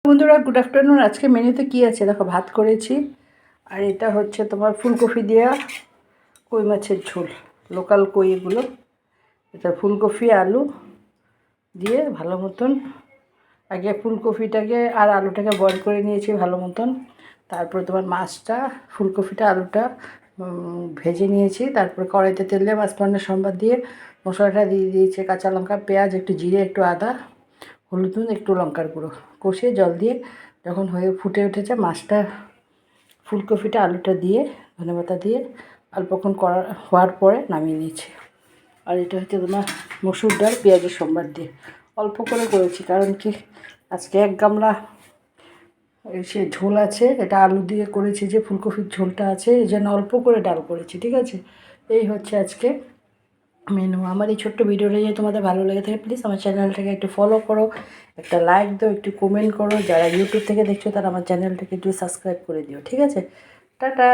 বন্ধুরা good afternoon. আজকে মেনুতে কি আছে দেখো, ভাত করেছি আর এটা হচ্ছে তোমার ফুলকপি দেওয়া কই মাছের ঝোল, লোকাল কই এগুলো। এটা ফুলকপি আলু দিয়ে ভালো মতন আগে ফুলকপিটাকে আর আলুটাকে বয়েল করে নিয়েছি ভালো মতন। তারপরে তোমার মাছটা ফুলকপিটা আলুটা ভেজে নিয়েছি। তারপরে কড়াইতে তেল দিয়ে পাঁচফোড়নের সম্বাদ দিয়ে মশলাটা দিয়ে দিয়েছি, কাঁচা লঙ্কা পেঁয়াজ একটু জিরে একটু আদা হলুদ একটু লঙ্কার গুঁড়ো কষিয়ে জল দিয়ে যখন হয়ে ফুটে উঠেছে মাছটা ফুলকপিটা আলুটা দিয়ে ধনেপাতা দিয়ে অল্পক্ষণ হওয়ার পরে নামিয়ে নিয়েছি। আর এটা হচ্ছে তোমার মসুর ডাল পেঁয়াজের সম্বার দিয়ে অল্প করে করেছি, কারণ কি আজকে 1 গামলা সে ঝোল আছে, এটা আলু দিয়ে করেছি যে ফুলকপির ঝোলটা আছে, এই জন্য অল্প করে ডাল করেছি। ঠিক আছে, এই হচ্ছে আজকে মেনু। আমার এই ছোট্ট ভিডিওটা যদি তোমাদের ভালো লেগে থাকে প্লিজ আমার চ্যানেলটাকে একটু ফলো করো, একটা লাইক দাও, একটু কমেন্ট করো। যারা ইউটিউব থেকে দেখছো তারা আমার চ্যানেলটাকে একটু সাবস্ক্রাইব করে দিও। ঠিক আছে, টাটা।